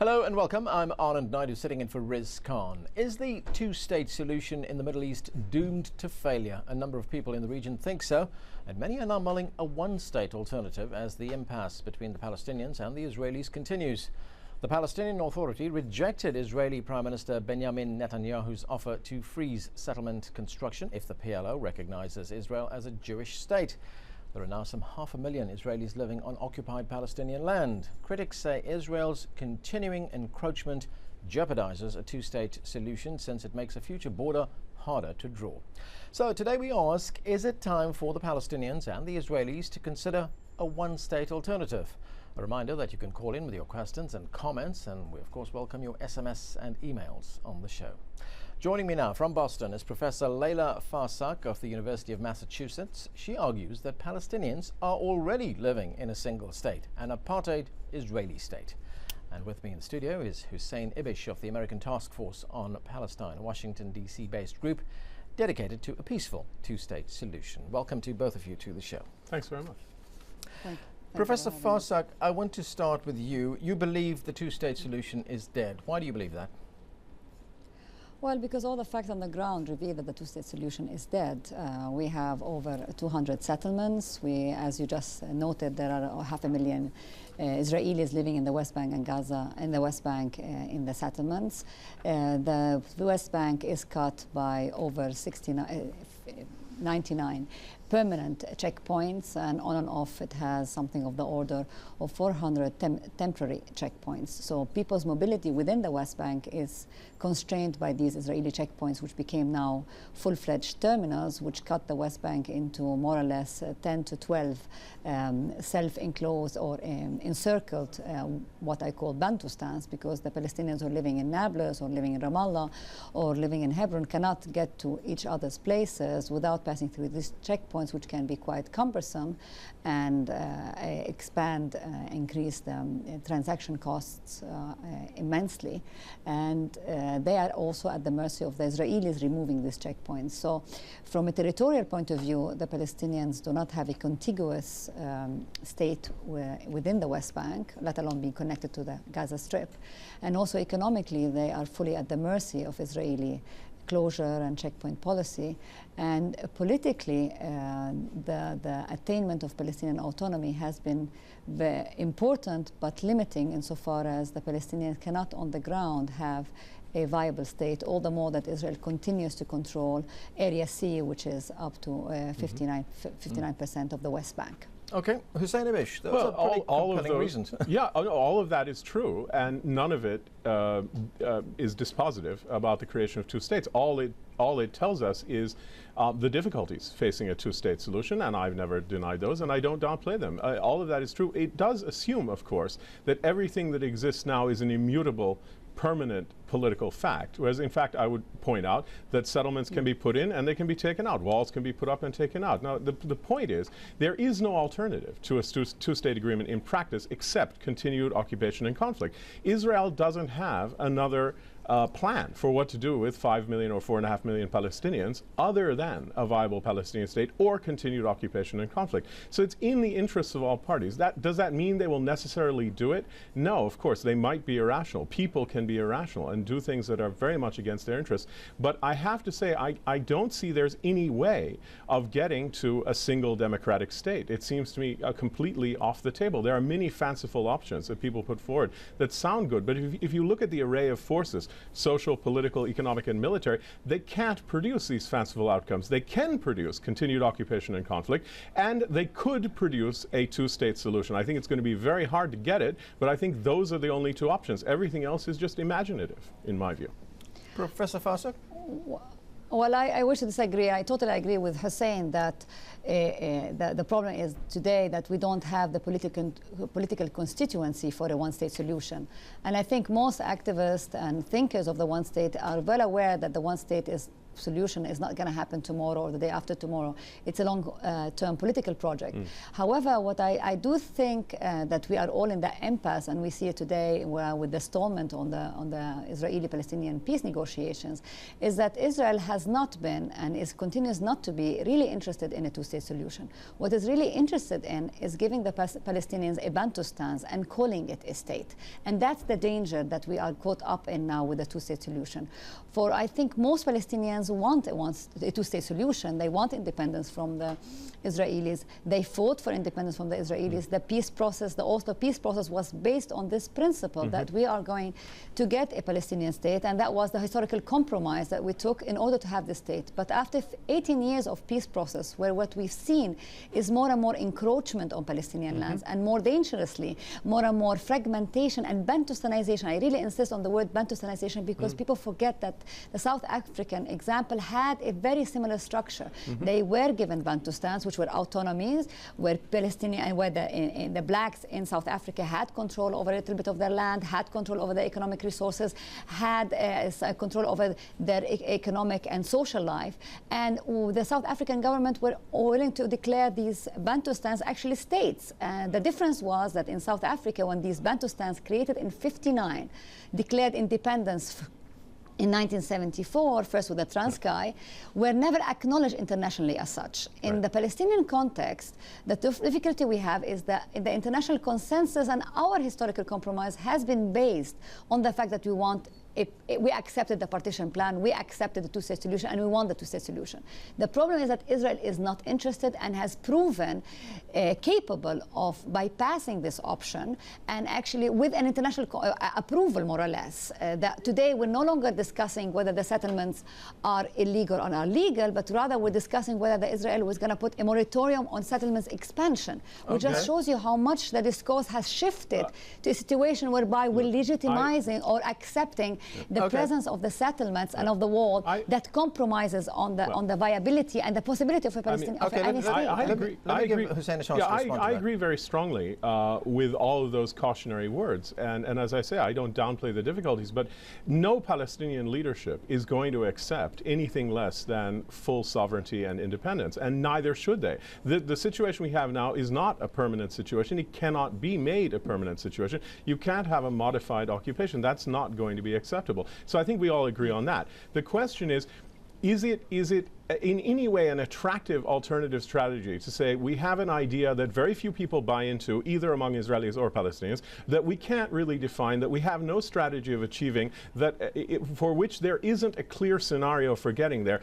Hello and welcome. I'm Anand Naidu sitting in for Riz Khan. Is the two-state solution in the Middle East doomed to failure? A number of people in the region think so, and many are now mulling a one-state alternative as the impasse between the Palestinians and the Israelis continues. The Palestinian Authority rejected Israeli Prime Minister Benjamin Netanyahu's offer to freeze settlement construction if the PLO recognizes Israel as a Jewish state. There are now some 500,000 Israelis living on occupied Palestinian land. Critics say Israel's continuing encroachment jeopardizes a two-state solution since it makes a future border harder to draw. So today we ask, is it time for the Palestinians and the Israelis to consider a one-state alternative? A reminder that you can call in with your questions and comments, and we of course welcome your SMS and emails on the show. Joining me now from Boston is Professor Layla Farsak of the University of Massachusetts. She argues that Palestinians are already living in a single state, an apartheid Israeli state. And with me in the studio is Hussein Ibish of the American Task Force on Palestine, a Washington, D.C. based group dedicated to a peaceful two-state solution. Welcome to both of you to the show. Thanks very much. Thank you. Professor Farsak, I want to start with you. You believe the two-state solution is dead. Why do you believe that? Well, because all the facts on the ground reveal that the two-state solution is dead. We have over 200 settlements. As you just noted, there are 500,000 Israelis living in the West Bank and Gaza, in the West Bank in the settlements. The West Bank is cut by over 99 permanent checkpoints, and on and off it has something of the order of 400 temporary checkpoints. So people's mobility within the West Bank is constrained by these Israeli checkpoints, which became now full-fledged terminals, which cut the West Bank into more or less 10 to 12 self-enclosed or encircled, what I call Bantustans, because the Palestinians who are living in Nablus or living in Ramallah or living in Hebron cannot get to each other's places without passing through these checkpoints, which can be quite cumbersome and increase the transaction costs immensely. And they are also at the mercy of the Israelis removing these checkpoints. So from a territorial point of view, the Palestinians do not have a contiguous state within the West Bank, let alone being connected to the Gaza Strip. And also economically, they are fully at the mercy of Israeli closure and checkpoint policy. And politically, the attainment of Palestinian autonomy has been very important but limiting insofar as the Palestinians cannot on the ground have a viable state, all the more that Israel continues to control Area C, which is up to 59% of the West Bank. Okay, Hussein Ibish, those are pretty compelling reasons. Yeah, all of that is true, and none of it is dispositive about the creation of two states. All it tells us is the difficulties facing a two-state solution, and I've never denied those, and I don't downplay them. All of that is true. It does assume, of course, that everything that exists now is an immutable, permanent political fact, whereas in fact I would point out that settlements can be put in and they can be taken out. Walls can be put up and taken out. Now the point is there is no alternative to a two-state agreement in practice except continued occupation and conflict. Israel doesn't have another plan for what to do with 5 million or 4.5 million Palestinians other than a viable Palestinian state or continued occupation and conflict. So it's in the interests of all parties. Does that mean they will necessarily do it? No, of course, they might be irrational. People can be irrational and do things that are very much against their interests. But I have to say, I don't see there's any way of getting to a single democratic state. It seems to me completely off the table. There are many fanciful options that people put forward that sound good, but if you look at the array of forces, social, political, economic, and military, they can't produce these fanciful outcomes. They can produce continued occupation and conflict, and they could produce a two-state solution. I think it's going to be very hard to get it, but I think those are the only two options. Everything else is just imaginative, in my view. Professor Farsak? Well, I wish to disagree. I totally agree with Hussein that the problem is today that we don't have the political constituency for a one-state solution. And I think most activists and thinkers of the one state are well aware that the one state is solution is not going to happen tomorrow or the day after tomorrow. It's a long-term political project. However, what I do think that we are all in the impasse, and we see it today with the stallment on the Israeli-Palestinian peace negotiations, is that Israel has not been and continues not to be really interested in a two-state solution. What is really interested in is giving the Palestinians a Bantustan and calling it a state. And that's the danger that we are caught up in now with the two-state solution. For I think most Palestinians want a two-state solution. They want independence from the Israelis. They fought for independence from the Israelis. The peace process, the Oslo peace process, was based on this principle that we are going to get a Palestinian state, and that was the historical compromise that we took in order to have this state. But after 18 years of peace process, where what we've seen is more and more encroachment on Palestinian lands, and more dangerously, more and more fragmentation and Bantustanization. I really insist on the word Bantustanization because people forget that the South African example had a very similar structure. They were given Bantustans, which were autonomies, where Palestinian and where the blacks in South Africa had control over a little bit of their land, had control over their economic resources, had control over their economic and social life. And the South African government were willing to declare these Bantustans actually states. The difference was that in South Africa, when these Bantustans created in '59 declared independence in 1974, first with the Transkei, were never acknowledged internationally as such. In the Palestinian context, the difficulty we have is that the international consensus and our historical compromise has been based on the fact that we accepted the partition plan, we accepted the two-state solution, and we want the two-state solution. The problem is that Israel is not interested and has proven capable of bypassing this option, and actually with an international approval, more or less. That today we're no longer discussing whether the settlements are illegal or are legal, but rather we're discussing whether Israel was going to put a moratorium on settlements expansion, which just shows you how much the discourse has shifted to a situation whereby we're legitimizing or accepting the presence of the settlements and of the wall that compromises on the viability and the possibility of a Palestinian state. I agree. I agree very strongly with all of those cautionary words. And as I say, I don't downplay the difficulties, but no Palestinian leadership is going to accept anything less than full sovereignty and independence, and neither should they. The situation we have now is not a permanent situation. It cannot be made a permanent situation. You can't have a modified occupation. That's not going to be acceptable. So I think we all agree on that. The question is it in any way an attractive alternative strategy to say we have an idea that very few people buy into, either among Israelis or Palestinians, that we can't really define, that we have no strategy of achieving, that for which there isn't a clear scenario for getting there.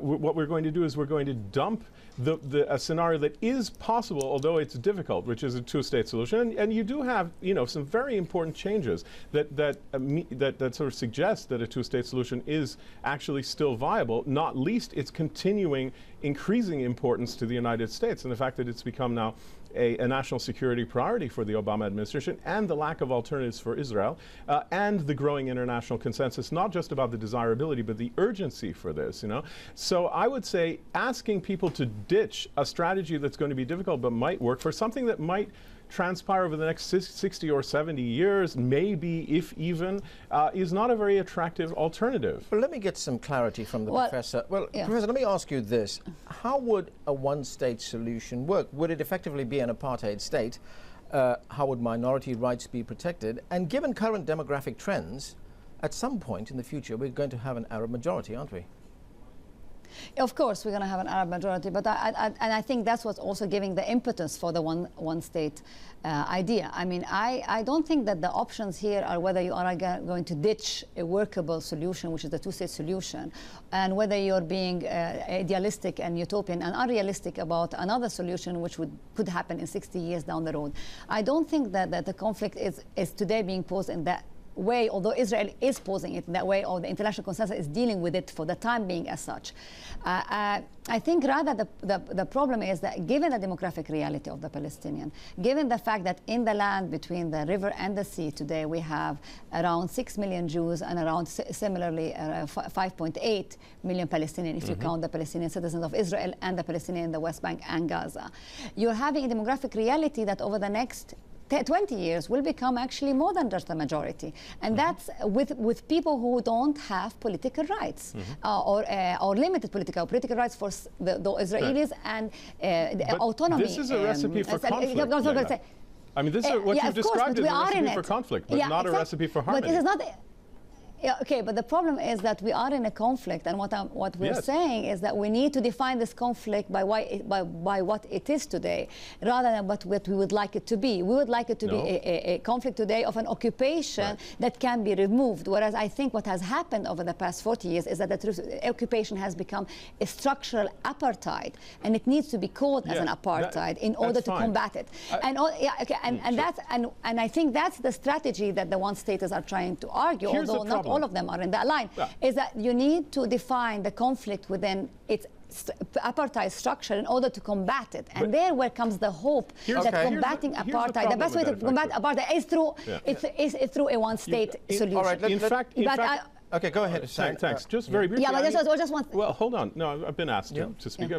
What we're going to do is we're going to dump a scenario that is possible, although it's difficult, which is a two-state solution. And you do have, some very important changes that sort of suggest that a two-state solution is actually still viable. Not least, it's continuing increasing importance to the United States, and the fact that it's become now a national security priority for the Obama administration, and the lack of alternatives for Israel, and the growing international consensus, not just about the desirability, but the urgency for this, So I would say asking people to ditch a strategy that's going to be difficult but might work for something that might transpire over the next 60 or 70 years, maybe, if even, is not a very attractive alternative. Well, let me get some clarity from the professor. Well, Professor, let me ask you this. How would a one-state solution work? Would it effectively be an apartheid state? How would minority rights be protected? And given current demographic trends, at some point in the future, we're going to have an Arab majority, aren't we? Of course, we're going to have an Arab majority, but I think that's what's also giving the impetus for the one-state idea. I mean, I don't think that the options here are whether you are going to ditch a workable solution, which is the two-state solution, and whether you're being idealistic and utopian and unrealistic about another solution which could happen in 60 years down the road. I don't think that the conflict is today being posed in that way, although Israel is posing it in that way, or the international consensus is dealing with it for the time being as such. I think rather the problem is that given the demographic reality of the Palestinian, given the fact that in the land between the river and the sea today we have around 6 million Jews and around similarly 5.8 million Palestinians, if you count the Palestinian citizens of Israel and the Palestinians in the West Bank and Gaza. You're having a demographic reality that over the next 20 years will become actually more than just a majority. And that's with people who don't have political rights or limited political rights for the Israelis and autonomy. This is a recipe for conflict. I mean, this is what you've described as a recipe for conflict, but not a recipe for harmony. But this is not. Yeah, okay, but the problem is that we are in a conflict, and what we're saying is that we need to define this conflict by what it is today, rather than what we would like it to be. We would like it to be a conflict today of an occupation that can be removed, whereas I think what has happened over the past 40 years is that the occupation has become a structural apartheid, and it needs to be called as an apartheid in order to combat it. And I think that's the strategy that the one-staters are trying to argue, although not all of them are in that line, is that you need to define the conflict within its apartheid structure in order to combat it. And where comes the hope that combating apartheid, the best way to combat apartheid is through, is through a one-state solution. All right, in fact, okay, go ahead. Thanks. Just very briefly. Yeah, but just one thing. Well, hold on. No, I've been asked to speak.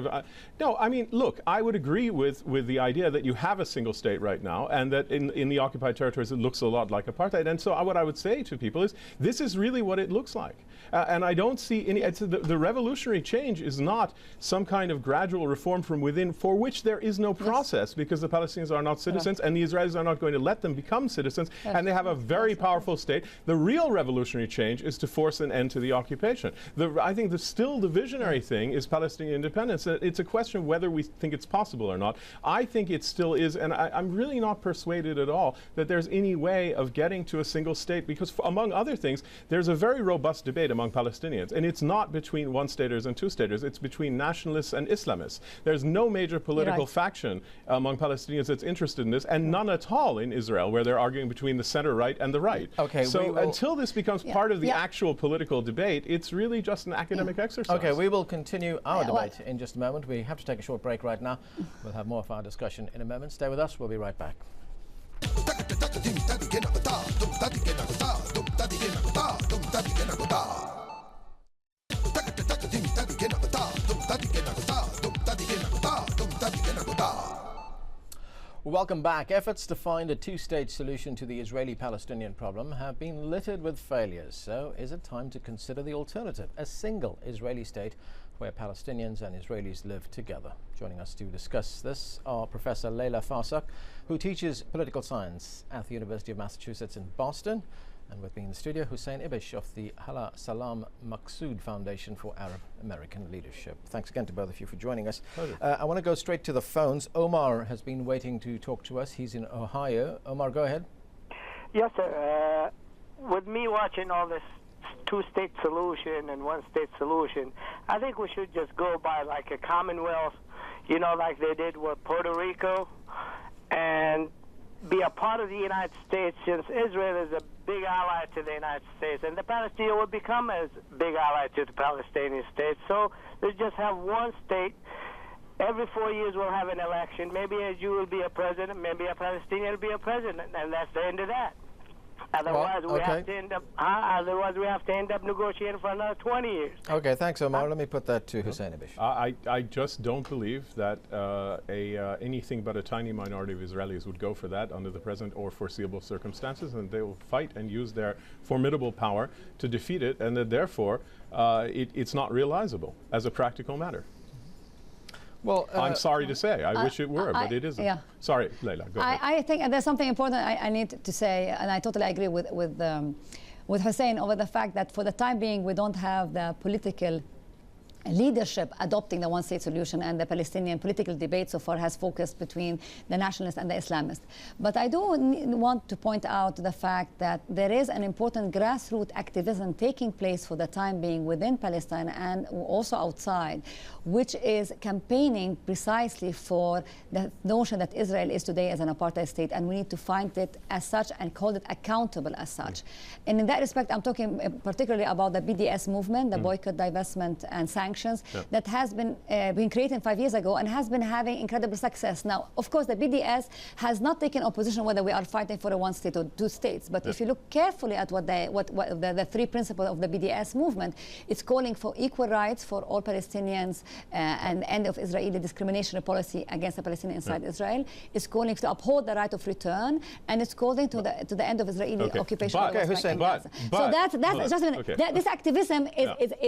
No, I mean, look, I would agree with the idea that you have a single state right now, and that in the occupied territories it looks a lot like apartheid. And so what I would say to people is, this is really what it looks like. And I don't see any. The revolutionary change is not some kind of gradual reform from within, for which there is no process, because the Palestinians are not citizens, and the Israelis are not going to let them become citizens, and they have a very powerful state. The real revolutionary change is to force an end to the occupation. I think the visionary thing is Palestinian independence. It's a question of whether we think it's possible or not. I think it still is, and I'm really not persuaded at all that there's any way of getting to a single state, because among other things, there's a very robust debate among Palestinians, and it's not between one-staters and two-staters, it's between nationalists and Islamists. There's no major political faction among Palestinians that's interested in this, and none at all in Israel, where they're arguing between the center-right and the right. Okay, so until this becomes part of the actual political debate, it's really just an academic exercise. Okay, we will continue our debate in just a moment. We have to take a short break right now. We'll have more of our discussion in a moment. Stay with us. We'll be right back. Welcome back. Efforts to find a two-state solution to the Israeli-Palestinian problem have been littered with failures. So is it time to consider the alternative, a single Israeli state where Palestinians and Israelis live together? Joining us to discuss this are Professor Leila Farsak, who teaches political science at the University of Massachusetts in Boston, and with me in the studio, Hussein Ibish of the Hala Salam Maqsood Foundation for Arab American Leadership. Thanks again to both of you for joining us. I want to go straight to the phones. Omar has been waiting to talk to us. He's in Ohio. Omar, go ahead. Yes, sir. With me watching all this two-state solution and one-state solution, I think we should just go by like a Commonwealth, you know, like they did with Puerto Rico, and be a part of the United States, since Israel is a big ally to the United States, and the Palestinians will become a big ally to the Palestinian state. So let's just have one state. Every 4 years we'll have an election. Maybe a Jew will be a president, maybe a Palestinian will be a president, and that's the end of that. Otherwise, we have to end up. Otherwise, we have to end up negotiating for another 20 years. Okay, thanks, Omar. Let me put that to Hussein Ibish. I just don't believe that anything but a tiny minority of Israelis would go for that under the present or foreseeable circumstances, and they will fight and use their formidable power to defeat it, and that therefore it's not realizable as a practical matter. Well, I'm sorry to say. I wish it were, but it isn't. Sorry, Leila, go ahead. I think there's something important I need to say, and I totally agree with Hussein over the fact that for the time being we don't have the political leadership adopting the one-state solution, and the Palestinian political debate so far has focused between the nationalists and the Islamists. But I do want to point out the fact that there is an important grassroots activism taking place for the time being within Palestine and also outside, which is campaigning precisely for the notion that Israel is today as an apartheid state, and we need to find it as such and hold it accountable as such. And in that respect, I'm talking particularly about the BDS movement, the boycott, divestment, and sanctions sanctions that has been created 5 years ago and has been having incredible success. Now, of course, the BDS has not taken opposition whether we are fighting for a one state or two states. But if you look carefully at what the three principles of the BDS movement, it's calling for equal rights for all Palestinians and end of Israeli discriminatory policy against the Palestinians inside Israel. It's calling to uphold the right of return, and it's calling to the end of Israeli occupation of the West Bank and Gaza. So that's just a minute. This activism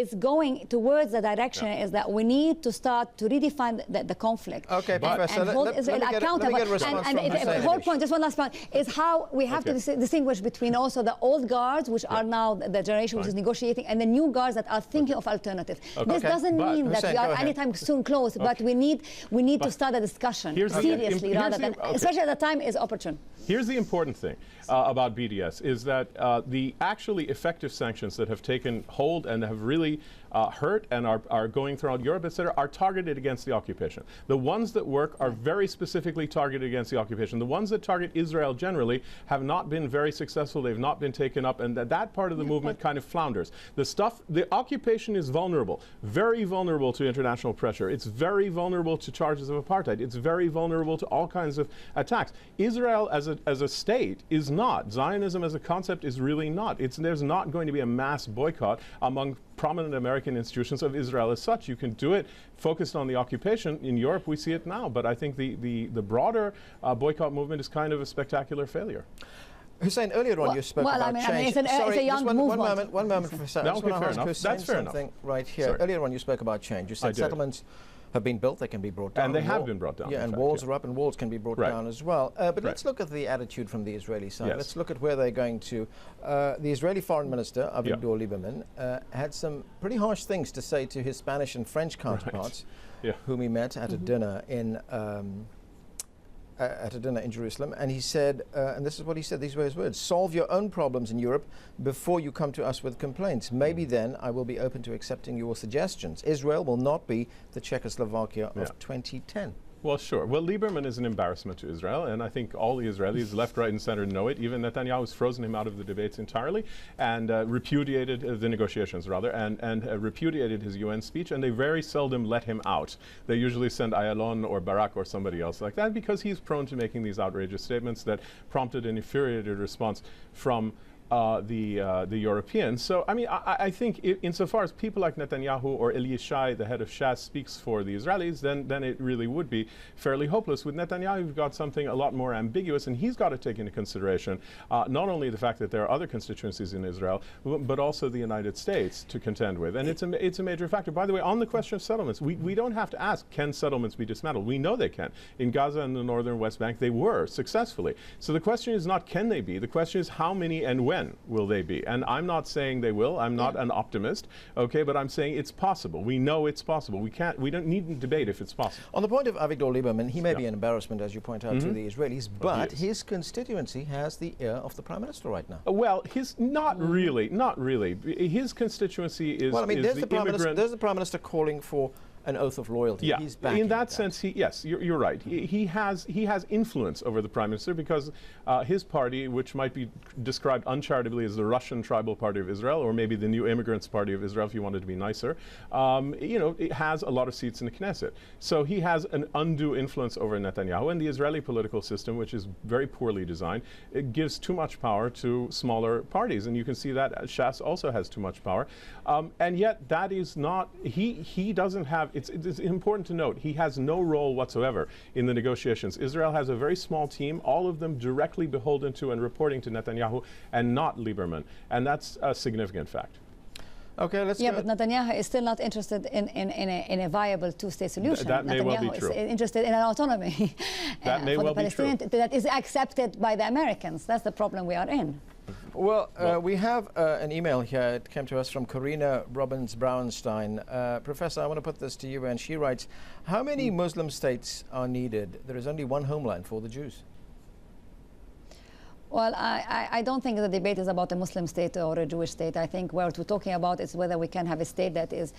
is going towards the direction is that we need to start to redefine the conflict. Okay, Professor, and hold Israel accountable. And the whole point, just one last point, is how we have to distinguish between also the old guards, which are now the generation which is negotiating, and the new guards that are thinking of alternatives. This doesn't mean that we are anytime soon close, but we need to start a discussion seriously rather than, especially at the time is opportune. Here's the important thing about BDS is that the actually effective sanctions that have taken hold and have really hurt and are going throughout Europe, etc., are targeted against the occupation. The ones that work are very specifically targeted against the occupation. The ones that target Israel generally have not been very successful. They've not been taken up, and that part of the movement kind of flounders. The occupation is vulnerable, very vulnerable to international pressure. It's very vulnerable to charges of apartheid. It's very vulnerable to all kinds of attacks. Israel as a state is not. Zionism as a concept is really not. There's not going to be a mass boycott among prominent American institutions of Israel as such. You can do it focused on the occupation. In Europe, we see it now. But I think the broader boycott movement is kind of a spectacular failure. Hussein, earlier on you spoke about change. It's a young movement. One moment, Professor. No, okay, fair enough. That's fair enough. Right here. Sorry. Earlier on you spoke about change. You said settlements have been built, they can be brought down. And they have been brought down. Yeah, and walls are up and walls can be brought down as well. But let's look at the attitude from the Israeli side. Yes. Let's look at where they're going to. The Israeli Foreign Minister, Avigdor Lieberman, had some pretty harsh things to say to his Spanish and French counterparts, whom he met at a dinner in Jerusalem, and he said, and this is what he said, these were his words: solve your own problems in Europe before you come to us with complaints. Maybe then I will be open to accepting your suggestions. Israel will not be the Czechoslovakia of 2010. Well, sure. Well, Lieberman is an embarrassment to Israel, and I think all the Israelis, left, right, and center, know it. Even Netanyahu has frozen him out of the debates entirely and repudiated the negotiations, rather, and repudiated his UN speech, and they very seldom let him out. They usually send Ayalon or Barak or somebody else like that because he's prone to making these outrageous statements that prompted an infuriated response from the Europeans. So, I mean, I think insofar as people like Netanyahu or Eli Yishai, the head of Shas, speaks for the Israelis, then it really would be fairly hopeless. With Netanyahu, you've got something a lot more ambiguous, and he's got to take into consideration not only the fact that there are other constituencies in Israel, but also the United States to contend with. And it's a major factor. By the way, on the question of settlements, we don't have to ask, can settlements be dismantled? We know they can. In Gaza and the northern West Bank, they were successfully. So the question is not can they be, the question is how many and when will they be? And I'm not saying they will. I'm not an optimist, okay, but I'm saying it's possible. We know it's possible. We don't need to debate if it's possible. On the point of Avigdor Lieberman, he may be an embarrassment, as you point out, to the Israelis, but his constituency has the ear of the Prime Minister right now. Well, not really. His constituency is, well, I mean, there's the Prime Minister calling for an oath of loyalty. Yeah, he's in that sense, yes, you're right. He has influence over the Prime Minister because his party, which might be described uncharitably as the Russian Tribal Party of Israel, or maybe the New Immigrants Party of Israel, if you wanted to be nicer, it has a lot of seats in the Knesset. So he has an undue influence over Netanyahu, and the Israeli political system, which is very poorly designed, it gives too much power to smaller parties, and you can see that Shas also has too much power, and yet that is not. He doesn't have. It's important to note, he has no role whatsoever in the negotiations. Israel has a very small team, all of them directly beholden to and reporting to Netanyahu, and not Lieberman. And that's a significant fact. Okay, let's go. But Netanyahu is still not interested in a viable two-state solution. That may well be true. Is interested in an autonomy that may for well the Palestinians that is accepted by the Americans. That's the problem we are in. Well, we have an email here. It came to us from Corina Robbins-Braunstein. Professor, I want to put this to you, and she writes, how many Muslim states are needed? There is only one homeland for the Jews. Well, I don't think the debate is about a Muslim state or a Jewish state. I think what we're talking about is whether we can have a state that is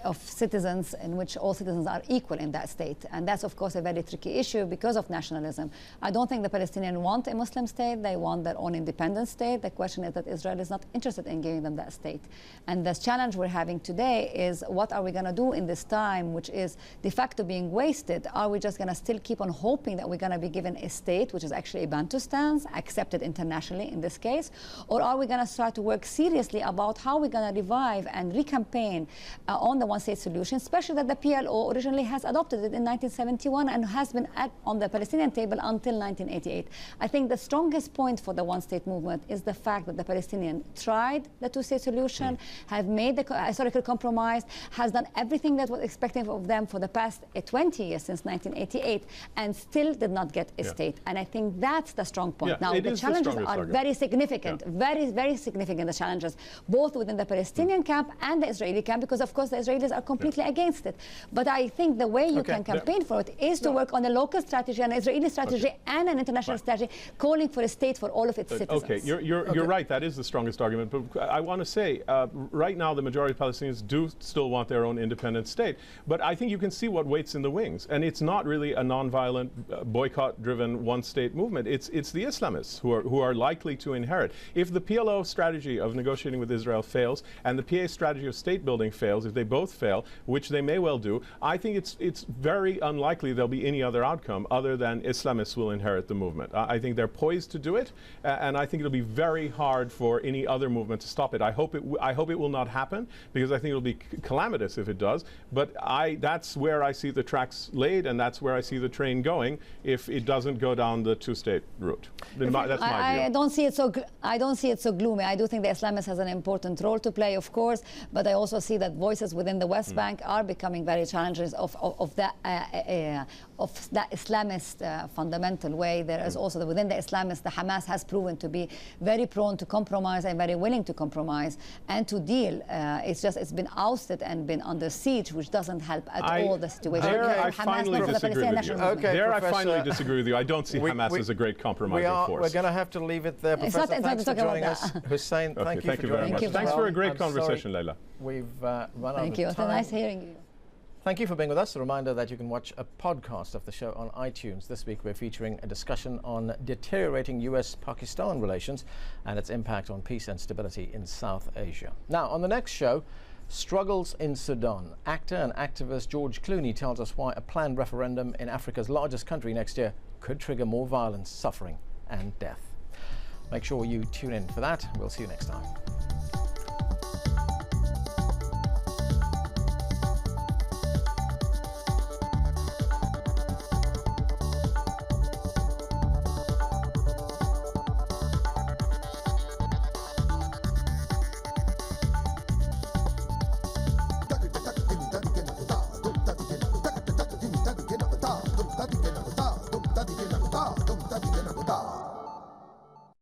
of citizens in which all citizens are equal in that state. And that's, of course, a very tricky issue because of nationalism. I don't think the Palestinians want a Muslim state. They want their own independent state. The question is that Israel is not interested in giving them that state. And the challenge we're having today is, what are we going to do in this time, which is de facto being wasted? Are we just going to still keep on hoping that we're going to be given a state, which is actually a Bantustan, accepted internationally in this case? Or are we going to start to work seriously about how we're going to revive and recampaign on the one-state solution, especially that the PLO originally has adopted it in 1971 and has been on the Palestinian table until 1988. I think the strongest point for the one-state movement is the fact that the Palestinians tried the two-state solution, have made the historical compromise, has done everything that was expected of them for the past 20 years, since 1988, and still did not get a state. And I think that's the strong point. Now, the challenges are very significant, very, very significant, the challenges, both within the Palestinian camp and the Israeli camp, because, of course, the Israelis are completely against it. But I think the way you can campaign for it is to work on a local strategy, an Israeli strategy, and an international strategy, calling for a state for all of its citizens. Okay, you're right. That is the strongest argument. But I want to say, right now, the majority of Palestinians do still want their own independent state. But I think you can see what waits in the wings. And it's not really a nonviolent, boycott-driven one-state movement. It's the Islamists who are likely to inherit. If the PLO strategy of negotiating with Israel fails, and the PA strategy of state-building fails, if they both fail, which they may well do, I think it's very unlikely there'll be any other outcome other than Islamists will inherit the movement. I think they're poised to do it, and I think it'll be very hard for any other movement to stop it. I hope it will not happen, because I think it'll be calamitous if it does. But that's where I see the tracks laid, and that's where I see the train going if it doesn't go down the two-state route. That's my view. I don't see it so gloomy. I do think the Islamists has an important role to play, of course, but I also see that voices within the West Bank are becoming very challengers of that Islamist fundamental way. There is also within the Islamists, the Hamas has proven to be very prone to compromise and very willing to compromise and to deal. It's been ousted and been under siege, which doesn't help at all the situation. I finally disagree with you. I finally disagree with you. I don't see Hamas as a great compromising force. We're going to have to leave it there. Professor, thanks for joining us. Hussein, thank you for joining us. Thanks for a great conversation, Leila. We've run out of time. Thank you. It's nice hearing you. Thank you for being with us. A reminder that you can watch a podcast of the show on iTunes. This week we're featuring a discussion on deteriorating US-Pakistan relations and its impact on peace and stability in South Asia. Now, on the next show, struggles in Sudan. Actor and activist George Clooney tells us why a planned referendum in Africa's largest country next year could trigger more violence, suffering and death. Make sure you tune in for that. We'll see you next time.